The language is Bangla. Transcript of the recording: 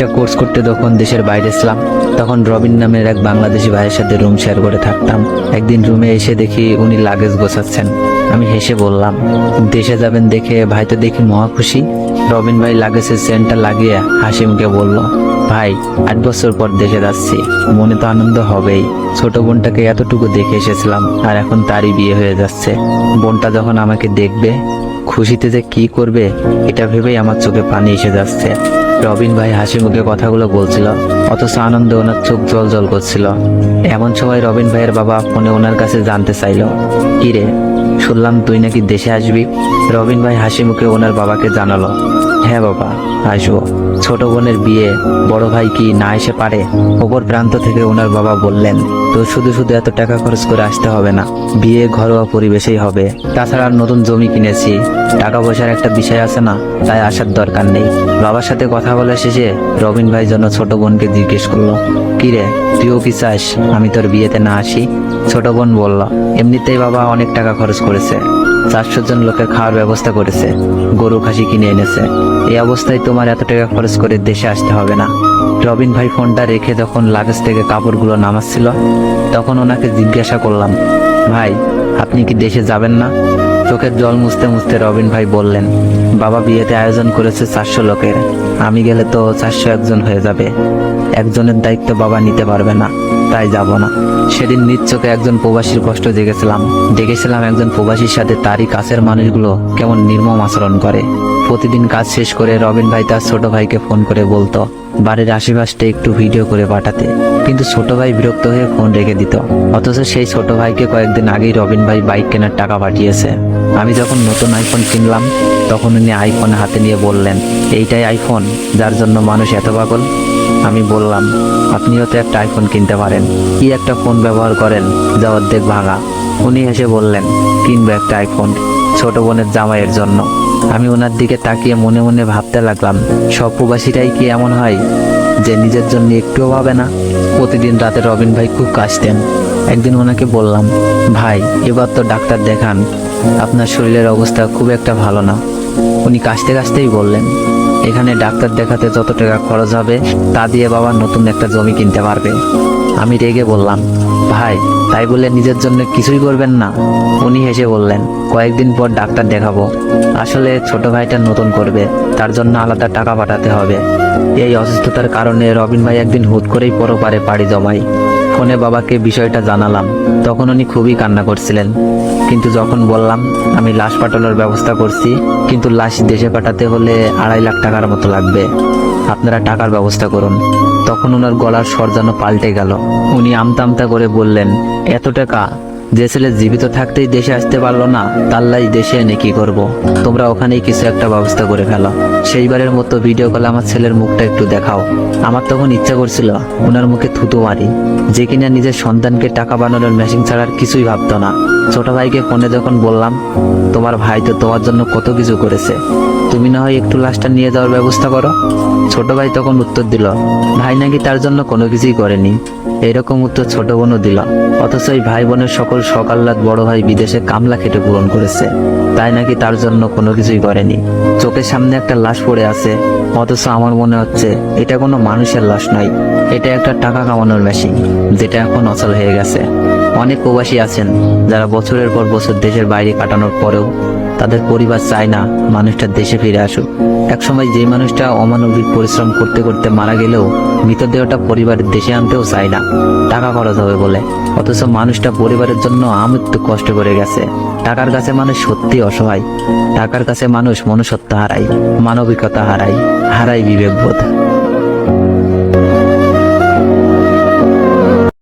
একটা কোর্স করতে যখন দেশের বাইরে ছিলাম, তখন রবিন নামের এক বাংলাদেশি ভাইয়ের সাথে রুম শেয়ার করে থাকতাম। একদিন রুমে এসে দেখি উনি লাগেজ গোছাচ্ছেন। আমি হেসে বললাম, দেশে যাবেন দেখে ভাই তো দেখি মহা খুশি। রবিন ভাই লাগেজের চেনটা লাগিয়ে হাসি মুখে বলল, ভাই 8 বছর পর দেশে যাচ্ছি, মনে তো আনন্দ হবেই। ছোট বোনটাকে এতটুকু দেখে এসেছিলাম, আর এখন তারই বিয়ে হয়ে যাচ্ছে। বোনটা যখন আমাকে দেখবে, খুশিতে যে কি করবে এটা ভেবেই আমার চোখে পানি এসে যাচ্ছে। রবিন ভাই হাসি মুখে কথাগুলো বলছিল, অথচ আনন্দে ওনার চোখ জল জল করছিল। এমন সময় রবিন ভাইয়ের বাবা ফোনে ওনার কাছে জানতে চাইল, কি রে, শুনলাম তুই নাকি দেশে আসবি। রবিন ভাই হাসি মুখে ওনার বাবাকে জানালো, হ্যাঁ বাবা, আসবো। ছোট বোনের বিয়ে, বড় ভাই কি না এসে পারে? অপর প্রান্ত থেকে ওনার বাবা বললেন, তো শুধু শুধু এত টাকা খরচ করে আসতে হবে না, বিয়ে ঘরোয়া পরিবেশেই হবে। তাছাড়া নতুন জমি কিনেছি, টাকা পয়সার একটা বিষয় আছে না, তাই আসার দরকার নেই। বাবার সাথে কথা বলা শেষে রবিন ভাই জন্য ছোট বোনকে জিজ্ঞেস করলো, কি রে, তুইও কি চাস আমি তোর বিয়েতে না আসি? ছোট বোন বলল, এমনিতেই বাবা অনেক টাকা খরচ করেছে, 400 জন লোকের খাওয়ার ব্যবস্থা করেছে, গরু খাসি কিনে এনেছে। এই অবস্থায় তোমার এত টাকা খরচ করে দেশে আসতে হবে না। রবিন ভাই ফোনটা রেখে যখন লাগেজ থেকে কাপড়গুলো নামাচ্ছিল, তখন ওনাকে জিজ্ঞাসা করলাম, ভাই আপনি কি দেশে যাবেন না? চোখের জল মুছতে মুছতে রবিন ভাই বললেন, বাবা বিয়েতে আয়োজন করেছে 400 লোকের, আমি গেলে তো 401 জন হয়ে যাবে। একজনের দায়িত্ব বাবা নিতে পারবে না, তাই যাব না। সেদিন নিজ চোখে একজন প্রবাসীর কষ্ট দেখেছিলাম একজন প্রবাসীর সাথে তারই কাছের মানুষগুলো কেমন নির্মম আচরণ করে। প্রতিদিন কাজ শেষ করে রবিন ভাই তার ছোট ভাইকে ফোন করে বলতো বাড়ির আশেপাশটা একটু ভিডিও করে পাঠাতে, কিন্তু ছোট ভাই বিরক্ত হয়ে ফোন রেখে দিত। অথচ সেই ছোট ভাইকে কয়েকদিন আগেই রবিন ভাই বাইক কেনার টাকা পাঠিয়েছে। আমি যখন নতুন আইফোন কিনলাম, তখন উনি আইফোন হাতে নিয়ে বললেন, এইটাই আইফোন যার জন্য মানুষ এত পাগল? আমি বললাম, আপনিও তো একটা আইফোন কিনতে পারেন, কি একটা ফোন ব্যবহার করেন যা অর্ধেক ভাঙা। উনি হেসে বললেন, কিনবো একটা আইফোন ছোট বোনের জামাইয়ের জন্য। আমি ওনার দিকে তাকিয়ে মনে মনে ভাবতে লাগলাম, সব প্রবাসীরাই কি এমন হয় যে নিজের জন্য একটুও ভাবে না? প্রতিদিন রাতে রবিন ভাই খুব কাশতেন। একদিন ওনাকে বললাম, ভাই এবার তো ডাক্তার দেখান, আপনার শরীরের অবস্থা খুব একটা ভালো না। উনি কাশতে কাশতেই বললেন, এখানে ডাক্তার দেখাতে যত টাকা খরচ হবে তা দিয়ে বাবা নতুন একটা জমি কিনতে পারবে। আমি রেগে বললাম, ভাই তাই বলে নিজের জন্য কিছুই করবেন না? উনি হেসে বললেন, কয়েকদিন পর ডাক্তার দেখাবো। আসলে ছোট ভাইটা নতুন করবে, তার জন্য আলাদা টাকা পাঠাতে হবে। এই অসুস্থতার কারণে রবিন ভাই একদিন হুট করেই পরপারে পাড়ি জমায়। ফোনে বাবাকে বিষয়টা জানালাম, তখন উনি খুবই কান্না করছিলেন। কিন্তু যখন বললাম আমি লাশ পাঠানোর ব্যবস্থা করছি, কিন্তু লাশ দেশে পাঠাতে হলে 2.5 লাখ টাকার মতো লাগবে, আপনারা টাকার ব্যবস্থা করুন। তখন ওনার গলার স্বর যেন পাল্টে গেল। উনি আমতা আমতা করে বললেন, এত টাকা? যে ছেলে জীবিত থাকতেই দেশে আসতে পারলো না, তার লাশ দেশে এনে কি করব? তোমরা ওখানেই কিছু একটা ব্যবস্থা করে ফেলো। সেইবারের মতো ভিডিও কলে আমার ছেলের মুখটা একটু দেখাও। আমার তখন ইচ্ছা করছিল ওনার মুখে থুতু মারি, যে কিনা নিজের সন্তানকে টাকা বানানোর মেশিন ছাড়ার কিছুই ভাবতো না। ছোট ভাইকে ফোনে যখন বললাম, তোমার ভাই তো তোমার জন্য কত কিছু করেছে, তুমি না হয় একটু লাশটা নিয়ে যাওয়ার ব্যবস্থা করো। ছোট ভাই তখন উত্তর দিল, ভাই নাকি তার জন্য কোনো কিছুই করেনি। এরকম উত্তর ছোট বোনও দিল। অথচ এই ভাই বোনের সকল সকাল্লাদ বড় ভাই বিদেশে কামলা খেটে পূরণ করেছে, তাই নাকি তার জন্য কোনো কিছুই করেনি। চোখের সামনে একটা লাশ পড়ে আছে, অথচ আমার মনে হচ্ছে এটা কোনো মানুষের লাশ নয়, এটা একটা টাকা কামানোর মেশিন, যেটা এখন অচল হয়ে গেছে। অনেক প্রবাসী আছেন যারা বছরের পর বছর দেশের বাইরে কাটানোর পরেও তাদের পরিবার চায় না মানুষটা দেশে ফিরে আসুক। একসময় যে মানুষটা অমানবিক পরিশ্রম করতে করতে মারা গেলেও মৃতদেহটা পরিবারের দেশে আনতেও চায় না, টাকা খরচ হবে বলে। অথচ মানুষটা পরিবারের জন্য আমৃত্যু কষ্ট করে গেছে। টাকার কাছে মানুষ সত্যি অসহায়, টাকার কাছে মানুষ মনুষ্যত্ব হারায়, মানবিকতা হারায়, হারায় বিবেকবোধ।